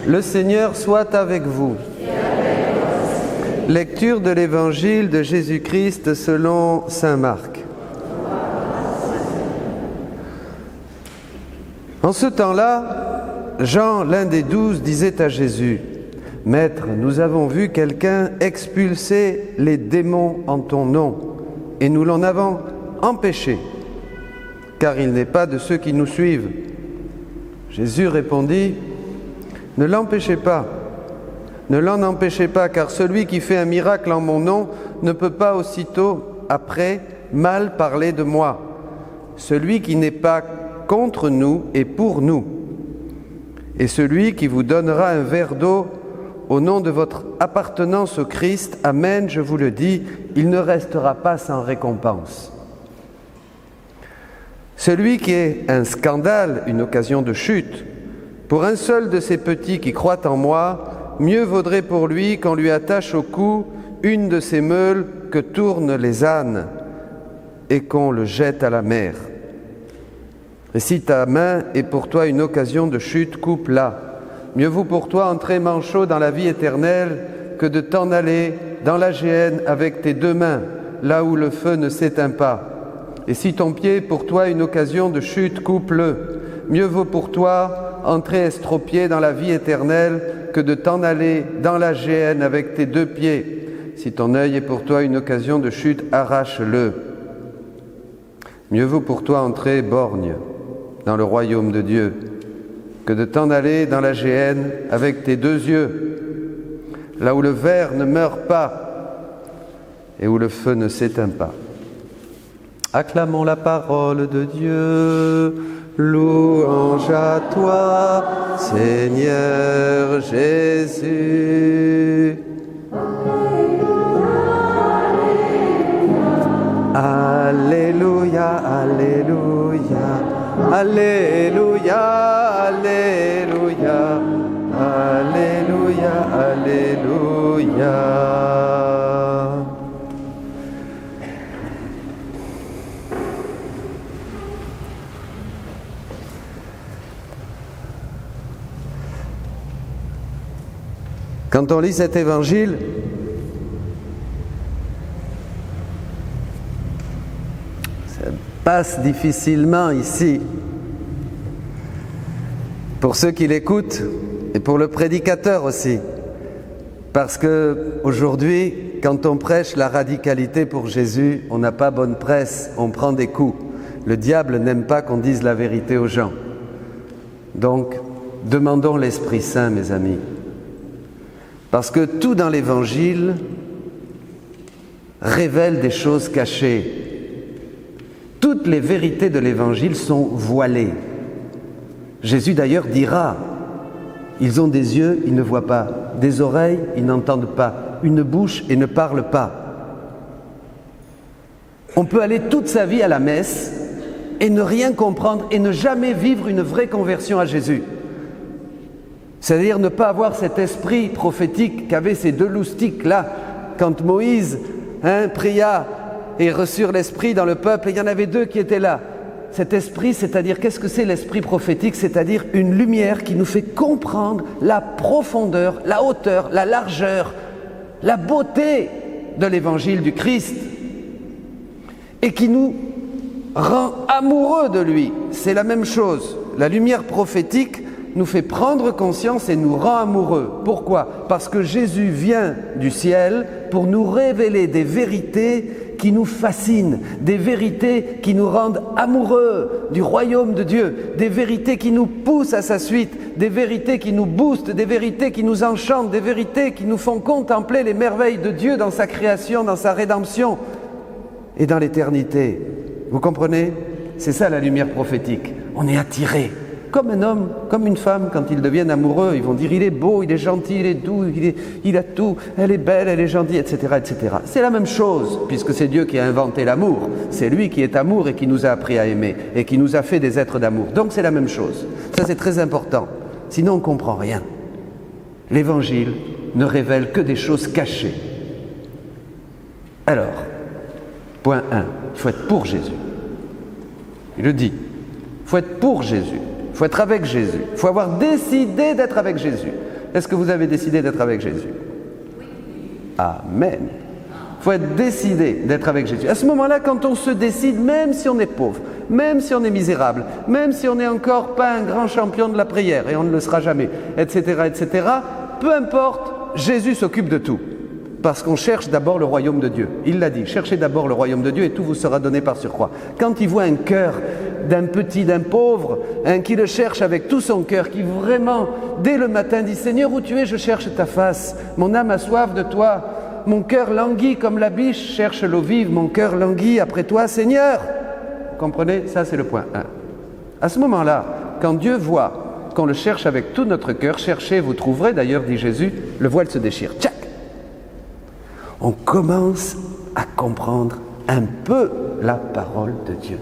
Le Seigneur soit avec vous. Lecture de l'Évangile de Jésus-Christ selon saint Marc. En ce temps-là, Jean, l'un des 12, disait à Jésus : « Maître, nous avons vu quelqu'un expulser les démons en ton nom, et nous l'en avons empêché, car il n'est pas de ceux qui nous suivent. » Jésus répondit : « Ne l'empêchez pas, ne l'en empêchez pas, car celui qui fait un miracle en mon nom ne peut pas aussitôt après mal parler de moi. Celui qui n'est pas contre nous est pour nous. Et celui qui vous donnera un verre d'eau au nom de votre appartenance au Christ, amen, je vous le dis, il ne restera pas sans récompense. Celui qui est un scandale, une occasion de chute, pour un seul de ces petits qui croient en moi, mieux vaudrait pour lui qu'on lui attache au cou une de ces meules que tournent les ânes et qu'on le jette à la mer. Et si ta main est pour toi une occasion de chute, coupe-la. Mieux vaut pour toi entrer manchot dans la vie éternelle que de t'en aller dans la géhenne avec tes deux mains, là où le feu ne s'éteint pas. Et si ton pied est pour toi une occasion de chute, coupe-le. Mieux vaut pour toi entrer estropié dans la vie éternelle que de t'en aller dans la géhenne avec tes deux pieds. Si ton œil est pour toi une occasion de chute, arrache-le. Mieux vaut pour toi entrer borgne dans le royaume de Dieu que de t'en aller dans la géhenne avec tes deux yeux, là où le ver ne meurt pas et où le feu ne s'éteint pas. Acclamons la parole de Dieu. Louange à toi, Seigneur Jésus. Alléluia, alléluia, alléluia, alléluia, alléluia, alléluia. Quand on lit cet évangile, ça passe difficilement ici. Pour ceux qui l'écoutent et pour le prédicateur aussi. Parce que aujourd'hui, quand on prêche la radicalité pour Jésus, on n'a pas bonne presse, on prend des coups. Le diable n'aime pas qu'on dise la vérité aux gens. Donc, demandons l'Esprit Saint, mes amis. Parce que tout dans l'Évangile révèle des choses cachées. Toutes les vérités de l'Évangile sont voilées. Jésus d'ailleurs dira, ils ont des yeux, ils ne voient pas, des oreilles, ils n'entendent pas, une bouche et ne parlent pas. On peut aller toute sa vie à la messe et ne rien comprendre et ne jamais vivre une vraie conversion à Jésus. C'est-à-dire ne pas avoir cet esprit prophétique qu'avaient ces deux loustiques-là, quand Moïse pria et reçut l'esprit dans le peuple, et il y en avait deux qui étaient là. Cet esprit, c'est-à-dire, qu'est-ce que c'est l'esprit prophétique ? C'est-à-dire une lumière qui nous fait comprendre la profondeur, la hauteur, la largeur, la beauté de l'évangile du Christ, et qui nous rend amoureux de lui. C'est la même chose. La lumière prophétique nous fait prendre conscience et nous rend amoureux. Pourquoi ? Parce que Jésus vient du ciel pour nous révéler des vérités qui nous fascinent, des vérités qui nous rendent amoureux du royaume de Dieu, des vérités qui nous poussent à sa suite, des vérités qui nous boostent, des vérités qui nous enchantent, des vérités qui nous font contempler les merveilles de Dieu dans sa création, dans sa rédemption et dans l'éternité. Vous comprenez ? C'est ça la lumière prophétique. On est attiré. Comme un homme, comme une femme, quand ils deviennent amoureux, ils vont dire « il est beau, il est gentil, il est doux, il a tout, elle est belle, elle est gentille, etc. etc. » C'est la même chose, puisque c'est Dieu qui a inventé l'amour. C'est lui qui est amour et qui nous a appris à aimer, et qui nous a fait des êtres d'amour. Donc c'est la même chose. Ça c'est très important. Sinon on ne comprend rien. L'Évangile ne révèle que des choses cachées. Alors, point 1, il faut être pour Jésus. Il le dit. Il faut être pour Jésus. Il faut être avec Jésus. Il faut avoir décidé d'être avec Jésus. Est-ce que vous avez décidé d'être avec Jésus? Amen. Il faut être décidé d'être avec Jésus. À ce moment-là, quand on se décide, même si on est pauvre, même si on est misérable, même si on n'est encore pas un grand champion de la prière, et on ne le sera jamais, etc., peu importe, Jésus s'occupe de tout. Parce qu'on cherche d'abord le royaume de Dieu. Il l'a dit, cherchez d'abord le royaume de Dieu et tout vous sera donné par surcroît. Quand il voit un cœur d'un petit, d'un pauvre, qui le cherche avec tout son cœur, qui vraiment, dès le matin, dit « Seigneur, où tu es, je cherche ta face. Mon âme a soif de toi. Mon cœur languit comme la biche cherche l'eau vive. Mon cœur languit après toi, Seigneur. » Vous comprenez? Ça, c'est le point 1. À ce moment-là, quand Dieu voit qu'on le cherche avec tout notre cœur, cherchez, vous trouverez, d'ailleurs, dit Jésus, le voile se déchire. Tchac! On commence à comprendre un peu la parole de Dieu.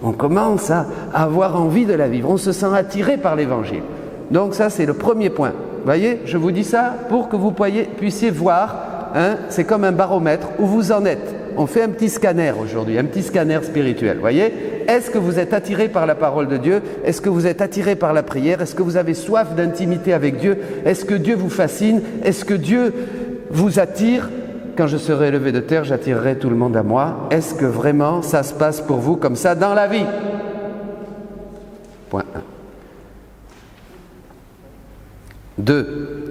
On commence à avoir envie de la vivre. On se sent attiré par l'Évangile. Donc ça, c'est le premier point. Vous voyez, je vous dis ça pour que vous puissiez voir, c'est comme un baromètre où vous en êtes. On fait un petit scanner aujourd'hui, un petit scanner spirituel. Vous voyez, est-ce que vous êtes attiré par la parole de Dieu? Est-ce que vous êtes attiré par la prière? Est-ce que vous avez soif d'intimité avec Dieu? Est-ce que Dieu vous fascine? Est-ce que Dieu vous attire? Quand je serai élevé de terre, j'attirerai tout le monde à moi. Est-ce que vraiment ça se passe pour vous comme ça dans la vie? Point 1. 2.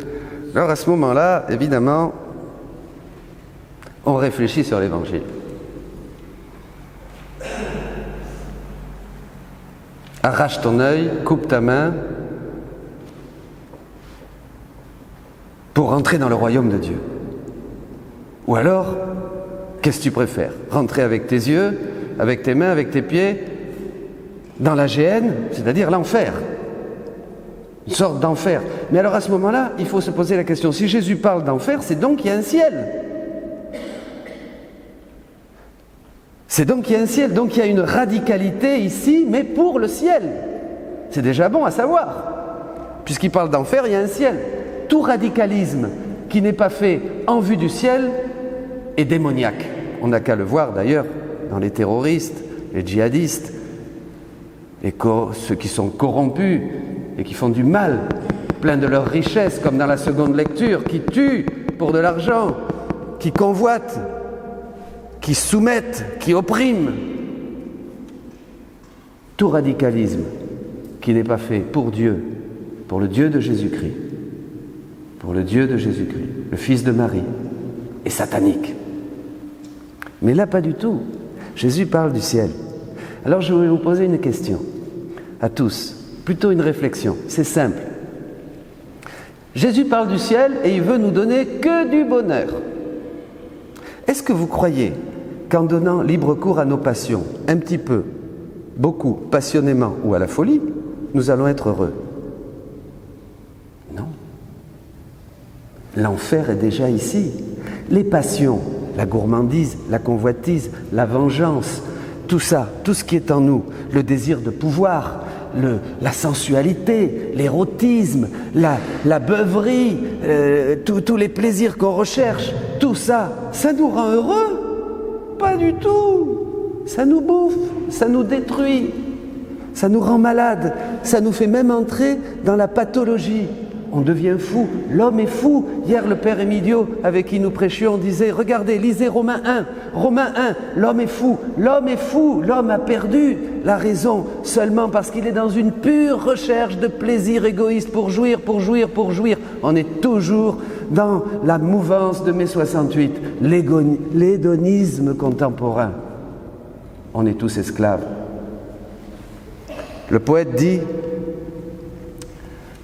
Alors à ce moment-là, évidemment, on réfléchit sur l'Évangile. Arrache ton œil, coupe ta main pour rentrer dans le royaume de Dieu. Ou alors, qu'est-ce que tu préfères? Rentrer avec tes yeux, avec tes mains, avec tes pieds, dans la géhenne, c'est-à-dire l'enfer. Une sorte d'enfer. Mais alors à ce moment-là, il faut se poser la question, si Jésus parle d'enfer, c'est donc qu'il y a un ciel. C'est donc qu'il y a un ciel, donc il y a une radicalité ici, mais pour le ciel. C'est déjà bon à savoir. Puisqu'il parle d'enfer, il y a un ciel. Tout radicalisme qui n'est pas fait en vue du ciel est démoniaque. On n'a qu'à le voir d'ailleurs dans les terroristes, les djihadistes, ceux qui sont corrompus et qui font du mal, plein de leurs richesses, comme dans la seconde lecture, qui tuent pour de l'argent, qui convoitent, qui soumettent, qui oppriment. Tout radicalisme qui n'est pas fait pour Dieu, pour le Dieu de Jésus-Christ, pour le Dieu de Jésus-Christ, le Fils de Marie, est satanique. Mais là, pas du tout. Jésus parle du ciel. Alors je vais vous poser une question, à tous, plutôt une réflexion, c'est simple. Jésus parle du ciel et il veut nous donner que du bonheur. Est-ce que vous croyez qu'en donnant libre cours à nos passions, un petit peu, beaucoup, passionnément ou à la folie, nous allons être heureux? Non. L'enfer est déjà ici. Les passions, la gourmandise, la convoitise, la vengeance, tout ça, tout ce qui est en nous, le désir de pouvoir, la sensualité, l'érotisme, la beuverie, tous les plaisirs qu'on recherche, tout ça, ça nous rend heureux? Pas du tout. Ça nous bouffe, ça nous détruit, ça nous rend malade, ça nous fait même entrer dans la pathologie. On devient fou, l'homme est fou. Hier, le père Emilio, avec qui nous prêchions, disait, regardez, lisez Romains 1, l'homme est fou, l'homme a perdu la raison seulement parce qu'il est dans une pure recherche de plaisir égoïste pour jouir. On est toujours dans la mouvance de mai 68, l'hédonisme contemporain. On est tous esclaves. Le poète dit,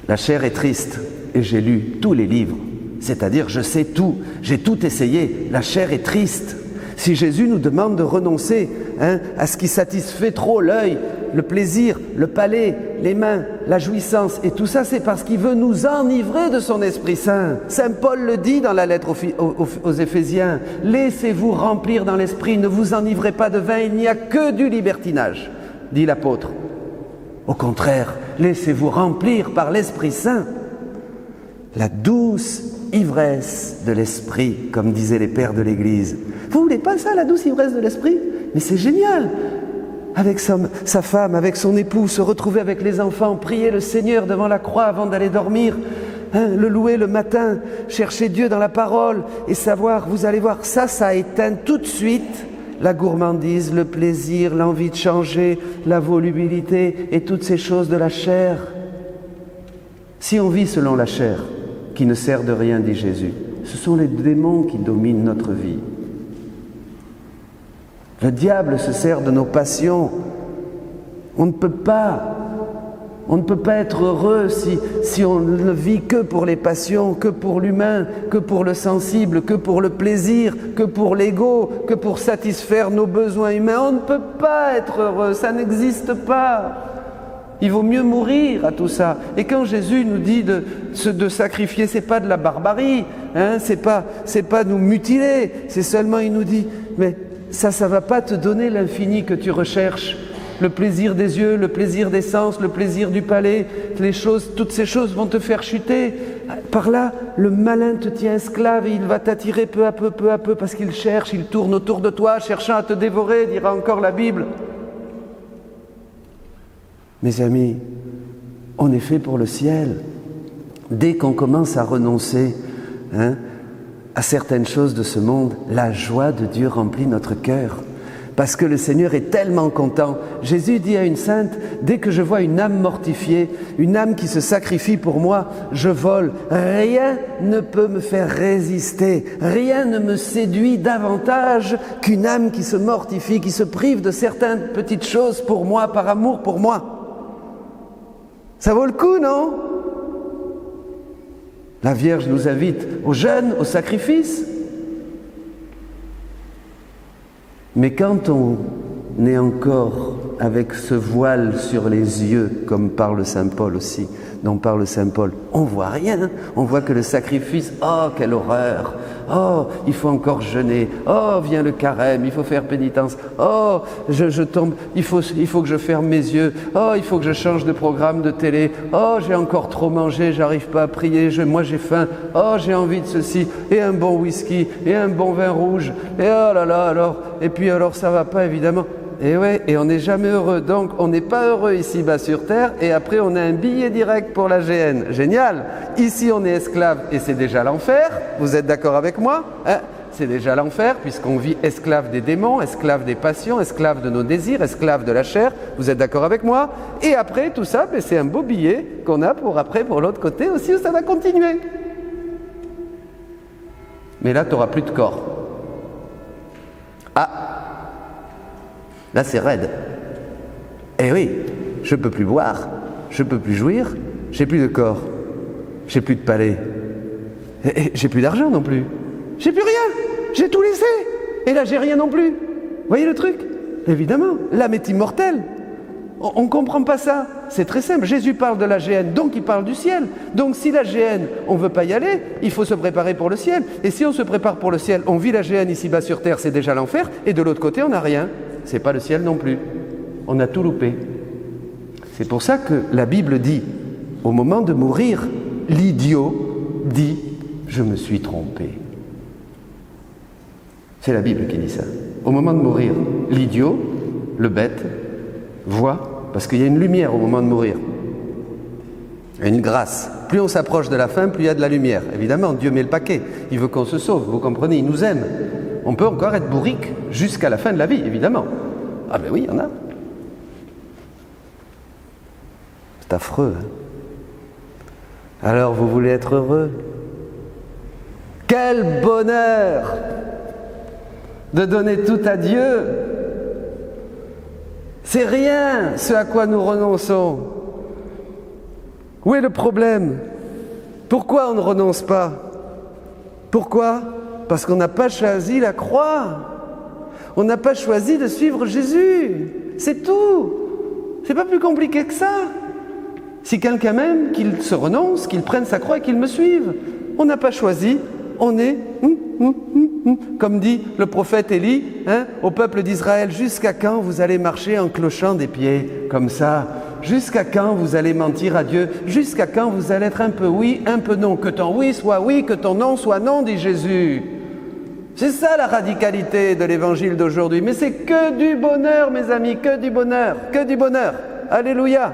la chair est triste et j'ai lu tous les livres, c'est-à-dire je sais tout, j'ai tout essayé, la chair est triste. Si Jésus nous demande de renoncer à ce qui satisfait trop l'œil, le plaisir, le palais, les mains, la jouissance et tout ça, c'est parce qu'il veut nous enivrer de son Esprit Saint. Saint Paul le dit dans la lettre aux Éphésiens, laissez-vous remplir dans l'Esprit, ne vous enivrez pas de vin, il n'y a que du libertinage, dit l'apôtre. Au contraire, laissez-vous remplir par l'Esprit Saint, la douce ivresse de l'Esprit, comme disaient les pères de l'Église. Vous voulez pas ça, la douce ivresse de l'Esprit? Mais c'est génial! Avec sa femme, avec son époux, se retrouver avec les enfants, prier le Seigneur devant la croix avant d'aller dormir, le louer le matin, chercher Dieu dans la parole et savoir, vous allez voir, ça éteint tout de suite la gourmandise, le plaisir, l'envie de changer, la volubilité et toutes ces choses de la chair. Si on vit selon la chair, qui ne sert de rien, dit Jésus, ce sont les démons qui dominent notre vie. Le diable se sert de nos passions. On ne peut pas être heureux si on ne vit que pour les passions, que pour l'humain, que pour le sensible, que pour le plaisir, que pour l'ego, que pour satisfaire nos besoins humains. On ne peut pas être heureux, ça n'existe pas. Il vaut mieux mourir à tout ça. Et quand Jésus nous dit de sacrifier, c'est pas de la barbarie, c'est pas nous mutiler, c'est seulement, il nous dit, mais ça va pas te donner l'infini que tu recherches. Le plaisir des yeux, le plaisir des sens, le plaisir du palais, toutes ces choses vont te faire chuter. Par là, le malin te tient esclave et il va t'attirer peu à peu, parce qu'il cherche, il tourne autour de toi, cherchant à te dévorer, dira encore la Bible. Mes amis, on est fait pour le ciel. Dès qu'on commence à renoncer à certaines choses de ce monde, la joie de Dieu remplit notre cœur. Parce que le Seigneur est tellement content. Jésus dit à une sainte, dès que je vois une âme mortifiée, une âme qui se sacrifie pour moi, je vole. Rien ne peut me faire résister. Rien ne me séduit davantage qu'une âme qui se mortifie, qui se prive de certaines petites choses pour moi, par amour pour moi. Ça vaut le coup, non? La Vierge nous invite au jeûne, au sacrifice. Mais quand on est encore avec ce voile sur les yeux, comme parle Saint Paul aussi, dont parle Saint Paul, on voit rien, on voit que le sacrifice, oh quelle horreur, oh il faut encore jeûner, oh vient le carême, il faut faire pénitence, oh je tombe, il faut que je ferme mes yeux, oh il faut que je change de programme de télé, oh j'ai encore trop mangé, j'arrive pas à prier, moi j'ai faim, oh j'ai envie de ceci, et un bon whisky, et un bon vin rouge, et oh là là alors, et puis alors ça va pas évidemment. Et ouais, et on n'est jamais heureux. Donc, on n'est pas heureux ici-bas sur Terre, et après, on a un billet direct pour la GN. Génial! Ici, on est esclave, et c'est déjà l'enfer. Vous êtes d'accord avec moi? C'est déjà l'enfer, puisqu'on vit esclave des démons, esclave des passions, esclave de nos désirs, esclave de la chair. Vous êtes d'accord avec moi? Et après, tout ça, c'est un beau billet qu'on a pour l'autre côté aussi, où ça va continuer. Mais là, tu n'auras plus de corps. Là, c'est raide. Eh oui, je ne peux plus boire, je ne peux plus jouir, j'ai plus de corps, j'ai plus de palais, et j'ai plus d'argent non plus, j'ai plus rien, j'ai tout laissé, et là, j'ai rien non plus. Vous voyez le truc? Évidemment, l'âme est immortelle. On ne comprend pas ça. C'est très simple. Jésus parle de la GN, donc il parle du ciel. Donc si la GN, on ne veut pas y aller, il faut se préparer pour le ciel. Et si on se prépare pour le ciel, on vit la GN ici-bas sur terre, c'est déjà l'enfer, et de l'autre côté, on n'a rien. C'est pas le ciel non plus. On a tout loupé. C'est pour ça que la Bible dit, au moment de mourir, l'idiot dit « je me suis trompé ». C'est la Bible qui dit ça. Au moment de mourir, l'idiot, le bête, voit, parce qu'il y a une lumière au moment de mourir. Il y a une grâce. Plus on s'approche de la fin, plus il y a de la lumière. Évidemment, Dieu met le paquet. Il veut qu'on se sauve, vous comprenez, il nous aime. On peut encore être bourrique jusqu'à la fin de la vie, évidemment. Ah ben oui, il y en a. C'est affreux. Alors, vous voulez être heureux? Quel bonheur de donner tout à Dieu! C'est rien ce à quoi nous renonçons. Où est le problème? Pourquoi on ne renonce pas? Pourquoi? Parce qu'on n'a pas choisi la croix. On n'a pas choisi de suivre Jésus. C'est tout. C'est pas plus compliqué que ça. Si quelqu'un m'aime, qu'il se renonce, qu'il prenne sa croix et qu'il me suive. On n'a pas choisi. On est, comme dit le prophète Élie, au peuple d'Israël, jusqu'à quand vous allez marcher en clochant des pieds comme ça? Jusqu'à quand vous allez mentir à Dieu? Jusqu'à quand vous allez être un peu oui, un peu non? Que ton oui soit oui, que ton non soit non, dit Jésus. C'est ça la radicalité de l'évangile d'aujourd'hui. Mais c'est que du bonheur, mes amis, que du bonheur, que du bonheur. Alléluia.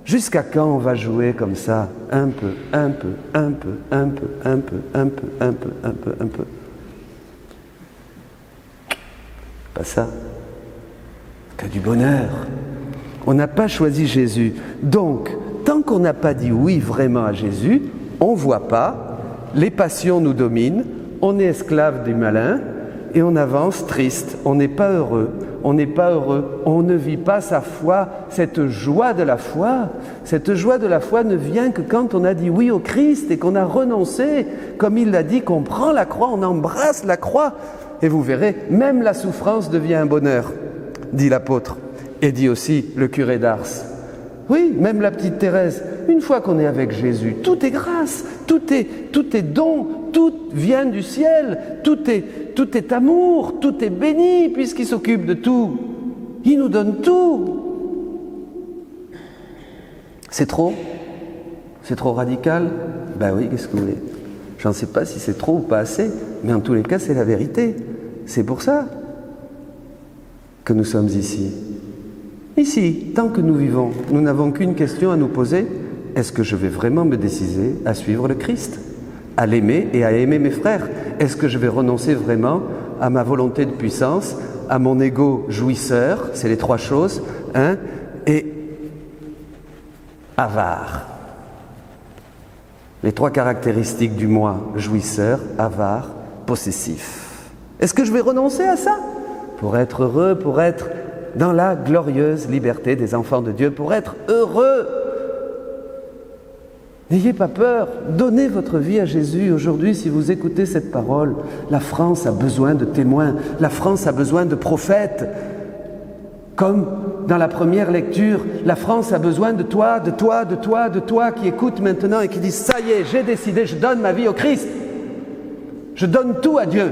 Jusqu'à quand on va jouer comme ça? Un peu, un peu, un peu, un peu, un peu, un peu, un peu, un peu, un peu. Pas ça. Que du bonheur. On n'a pas choisi Jésus. Donc, tant qu'on n'a pas dit oui vraiment à Jésus, on ne voit pas, les passions nous dominent, on est esclave du malin et on avance triste, on n'est pas heureux. On n'est pas heureux, on ne vit pas sa foi, cette joie de la foi. Cette joie de la foi ne vient que quand on a dit oui au Christ et qu'on a renoncé, comme il l'a dit, qu'on prend la croix, on embrasse la croix. Et vous verrez, même la souffrance devient un bonheur, dit l'apôtre, et dit aussi le curé d'Ars. Oui, même la petite Thérèse, une fois qu'on est avec Jésus, tout est grâce, tout est don, tout vient du ciel, tout est amour, tout est béni puisqu'il s'occupe de tout. Il nous donne tout. C'est trop? C'est trop radical? Ben oui, qu'est-ce que vous voulez? Je ne sais pas si c'est trop ou pas assez, mais en tous les cas, c'est la vérité. C'est pour ça que nous sommes ici. Ici, tant que nous vivons, nous n'avons qu'une question à nous poser. Est-ce que je vais vraiment me décider à suivre le Christ, à l'aimer et à aimer mes frères? Est-ce que je vais renoncer vraiment à ma volonté de puissance, à mon ego jouisseur, c'est les trois choses, et avare. Les trois caractéristiques du moi: jouisseur, avare, possessif. Est-ce que je vais renoncer à ça pour être heureux, pour être dans la glorieuse liberté des enfants de Dieu, pour être heureux? N'ayez pas peur, donnez votre vie à Jésus. Aujourd'hui, si vous écoutez cette parole, la France a besoin de témoins, la France a besoin de prophètes. Comme dans la première lecture, la France a besoin de toi, de toi, de toi, de toi qui écoute maintenant et qui dit: ça y est, j'ai décidé, je donne ma vie au Christ. Je donne tout à Dieu.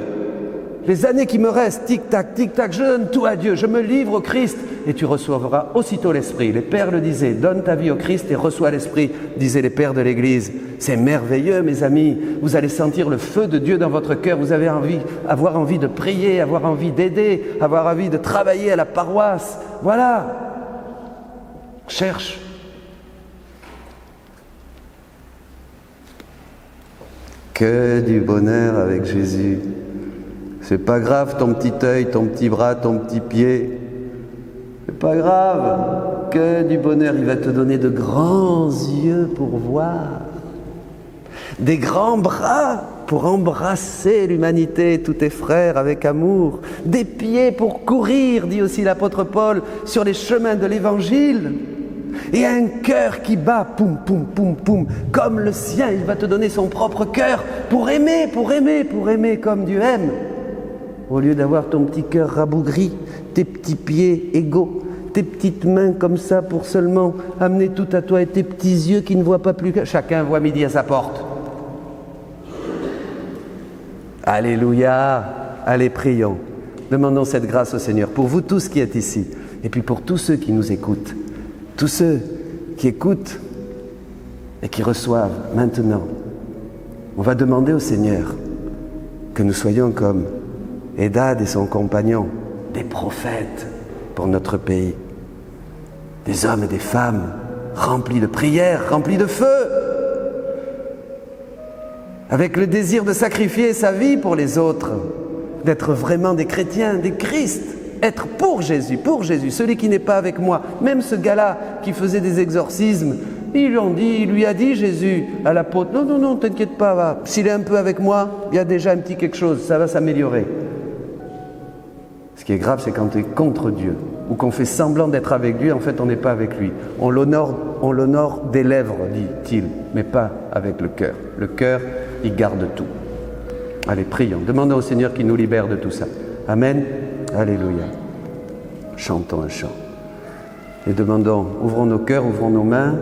Les années qui me restent, tic-tac, je donne tout à Dieu, je me livre au Christ. Et tu recevras aussitôt l'Esprit. Les pères le disaient: donne ta vie au Christ et reçois l'Esprit, disaient les pères de l'Église. C'est merveilleux, mes amis. Vous allez sentir le feu de Dieu dans votre cœur. Vous avez avoir envie de prier, avoir envie d'aider, avoir envie de travailler à la paroisse. Voilà. Cherche. Que du bonheur avec Jésus. C'est pas grave ton petit œil, ton petit bras, ton petit pied. C'est pas grave. Que du bonheur. Il va te donner de grands yeux pour voir. Des grands bras pour embrasser l'humanité et tous tes frères avec amour. Des pieds pour courir, dit aussi l'apôtre Paul, sur les chemins de l'Évangile. Et un cœur qui bat, poum, poum, poum, poum, comme le sien. Il va te donner son propre cœur pour aimer comme Dieu aime. Au lieu d'avoir ton petit cœur rabougri, tes petits pieds égaux, tes petites mains comme ça pour seulement amener tout à toi et tes petits yeux qui ne voient pas plus que... Chacun voit midi à sa porte. Alléluia. Allez, prions. Demandons cette grâce au Seigneur pour vous tous qui êtes ici et puis pour tous ceux qui nous écoutent. Tous ceux qui écoutent et qui reçoivent maintenant. On va demander au Seigneur que nous soyons comme Eldad et son compagnon, des prophètes pour notre pays, des hommes et des femmes remplis de prières, remplis de feu, avec le désir de sacrifier sa vie pour les autres, d'être vraiment des chrétiens, des Christ, être pour Jésus, celui qui n'est pas avec moi. Même ce gars-là qui faisait des exorcismes, il lui a dit Jésus à l'apôtre: non, t'inquiète pas, va. S'il est un peu avec moi, il y a déjà un petit quelque chose, ça va s'améliorer. Ce qui est grave, c'est quand tu es contre Dieu, ou qu'on fait semblant d'être avec lui, en fait on n'est pas avec lui. On l'honore des lèvres, dit-il, mais pas avec le cœur. Le cœur, il garde tout. Allez, prions, demandons au Seigneur qu'il nous libère de tout ça. Amen. Alléluia. Chantons un chant. Et demandons, ouvrons nos cœurs, ouvrons nos mains,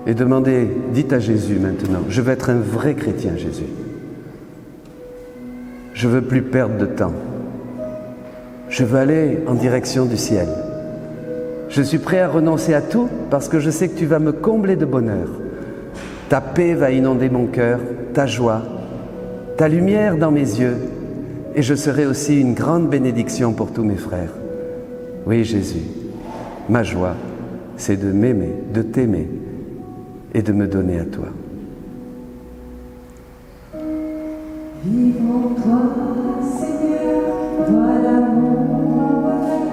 et demandez, dites à Jésus maintenant: je veux être un vrai chrétien, Jésus. Je ne veux plus perdre de temps. Je veux aller en direction du ciel. Je suis prêt à renoncer à tout parce que je sais que tu vas me combler de bonheur. Ta paix va inonder mon cœur, ta joie, ta lumière dans mes yeux, et je serai aussi une grande bénédiction pour tous mes frères. Oui, Jésus, ma joie, c'est de m'aimer, de t'aimer et de me donner à toi. Vivre en toi, Seigneur, voilà mon bonheur.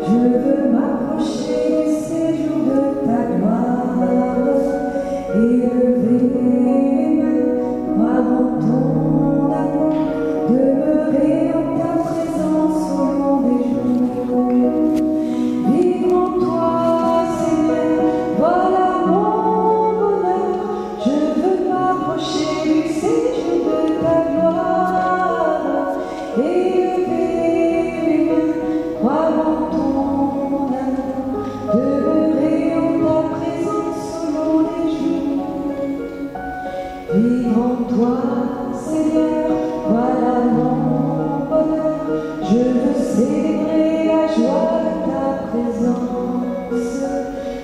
Je veux m'approcher du séjour de ta gloire et lever mes mains, croire en ton amour, demeurer en ta présence au long des jours. Vivre en toi, Seigneur, voilà mon bonheur. Je veux m'approcher du séjour de ta gloire et lever mes mains, croire en ton amour, demeurer en ta présence au long des jours. Vivre en toi, Seigneur, voilà mon bonheur. Je veux célébrer la joie de ta présence,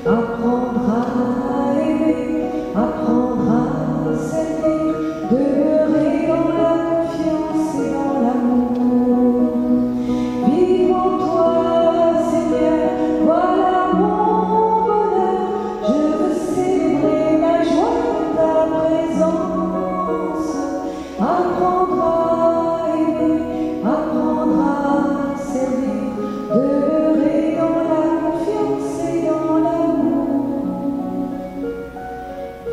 apprendre à aimer, apprendre à servir, demeurer dans la confiance et dans l'amour. Vivre en toi, Seigneur, voilà mon bonheur. Je veux célébrer la joie de ta présence, apprendre à aimer, apprendre à servir, demeurer dans la confiance et dans l'amour.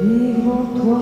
Vivre en toi,